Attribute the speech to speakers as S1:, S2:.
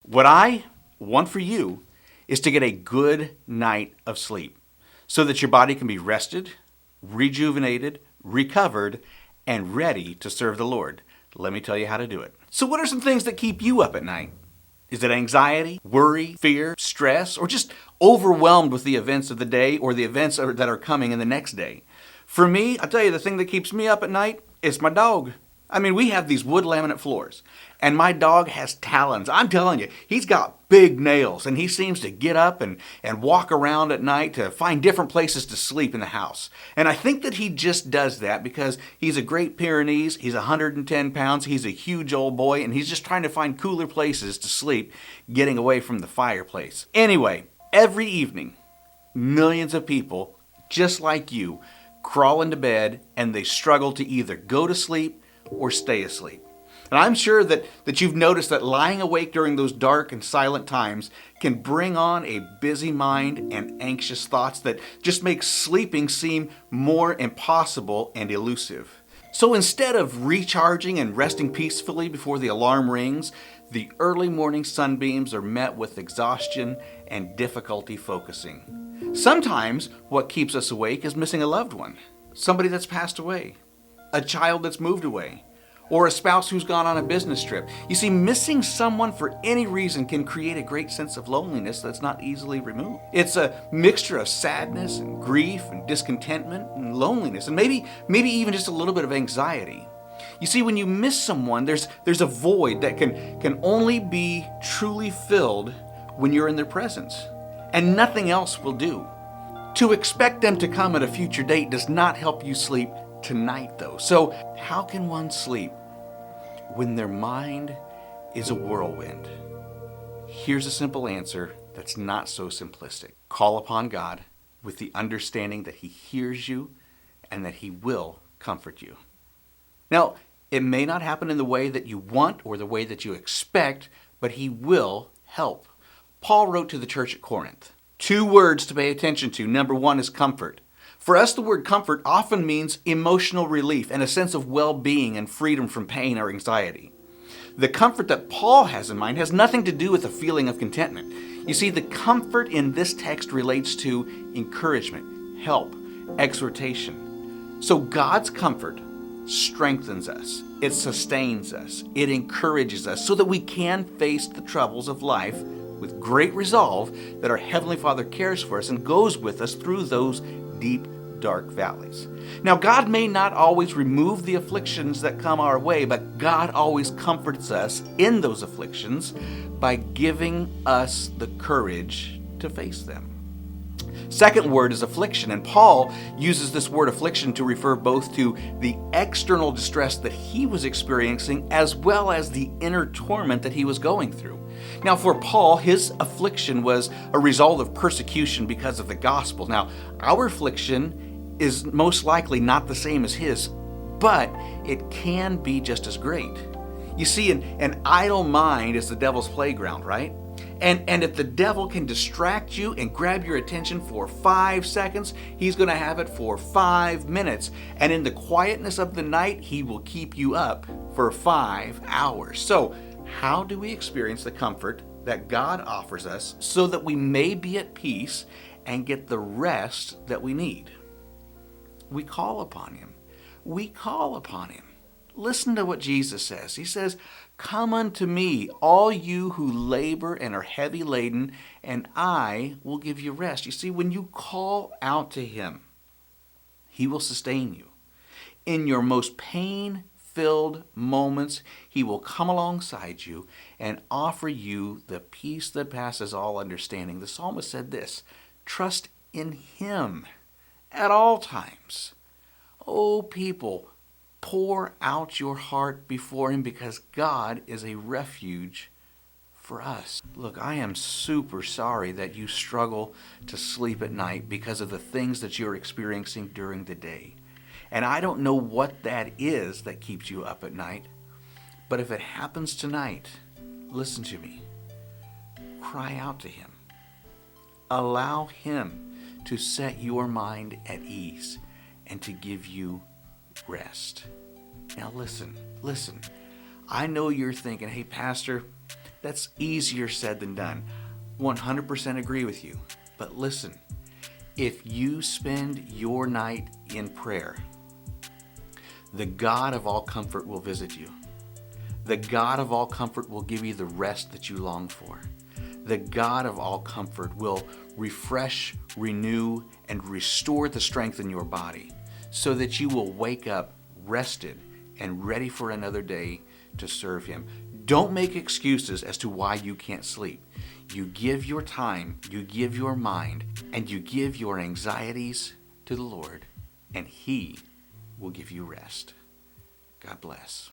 S1: What I want for you is to get a good night of sleep so that your body can be rested, rejuvenated, recovered, and ready to serve the Lord. Let me tell you how to do it. So what are some things that keep you up at night? Is it anxiety, worry, fear, stress, or just overwhelmed with the events of the day or the events that are coming in the next day? For me, I'll tell you, the thing that keeps me up at night is my dog. I mean, we have these wood laminate floors, and my dog has talons. I'm telling you, he's got big nails, and he seems to get up and walk around at night to find different places to sleep in the house. And I think that he just does that because he's a Great Pyrenees, he's 110 pounds, he's a huge old boy, and he's just trying to find cooler places to sleep, getting away from the fireplace. Anyway, every evening, millions of people, just like you, crawl into bed, and they struggle to either go to sleep or stay asleep. And I'm sure that you've noticed that lying awake during those dark and silent times can bring on a busy mind and anxious thoughts that just make sleeping seem more impossible and elusive. So instead of recharging and resting peacefully before the alarm rings, the early morning sunbeams are met with exhaustion and difficulty focusing. Sometimes what keeps us awake is missing a loved one, somebody that's passed away, a child that's moved away, or a spouse who's gone on a business trip. You see, missing someone for any reason can create a great sense of loneliness that's not easily removed. It's a mixture of sadness and grief and discontentment and loneliness, and maybe even just a little bit of anxiety. You see, when you miss someone, there's a void that can only be truly filled when you're in their presence, and nothing else will do. To expect them to come at a future date does not help you sleep tonight, though. So how can one sleep when their mind is a whirlwind? Here's a simple answer that's not so simplistic. Call upon God with the understanding that He hears you and that He will comfort you. Now, it may not happen in the way that you want or the way that you expect, but He will help. Paul wrote to the church at Corinth. 2 words to pay attention to. Number 1 is comfort. For us, the word comfort often means emotional relief and a sense of well-being and freedom from pain or anxiety. The comfort that Paul has in mind has nothing to do with a feeling of contentment. You see, the comfort in this text relates to encouragement, help, exhortation. So God's comfort strengthens us, it sustains us, it encourages us so that we can face the troubles of life with great resolve that our Heavenly Father cares for us and goes with us through those deep, dark valleys. Now, God may not always remove the afflictions that come our way, but God always comforts us in those afflictions by giving us the courage to face them. Second word is affliction, and Paul uses this word affliction to refer both to the external distress that he was experiencing as well as the inner torment that he was going through. Now, for Paul, his affliction was a result of persecution because of the gospel. Now, our affliction is most likely not the same as his, but it can be just as great. You see, an idle mind is the devil's playground, right? And if the devil can distract you and grab your attention for 5 seconds, he's going to have it for 5 minutes. And in the quietness of the night, he will keep you up for 5 hours. So, how do we experience the comfort that God offers us so that we may be at peace and get the rest that we need? We call upon Him. We call upon Him. Listen to what Jesus says. He says, "Come unto me, all you who labor and are heavy laden, and I will give you rest." You see, when you call out to Him, He will sustain you. In your most pain-filled moments, He will come alongside you and offer you the peace that passes all understanding. The psalmist said this, "Trust in Him at all times." Oh, people, pour out your heart before Him because God is a refuge for us. Look, I am super sorry that you struggle to sleep at night because of the things that you're experiencing during the day. And I don't know what that is that keeps you up at night, but if it happens tonight, listen to me. Cry out to Him. Allow Him to set your mind at ease and to give you rest. Now listen. I know you're thinking, "Hey, Pastor, That's easier said than done. 100% agree with you. But listen, if you spend your night in prayer, the God of all comfort will visit you. The God of all comfort will give you the rest that you long for. The God of all comfort will refresh, renew, and restore the strength in your body so that you will wake up rested and ready for another day to serve Him. Don't make excuses as to why you can't sleep. You give your time, you give your mind, and you give your anxieties to the Lord, and He will give you rest. God bless.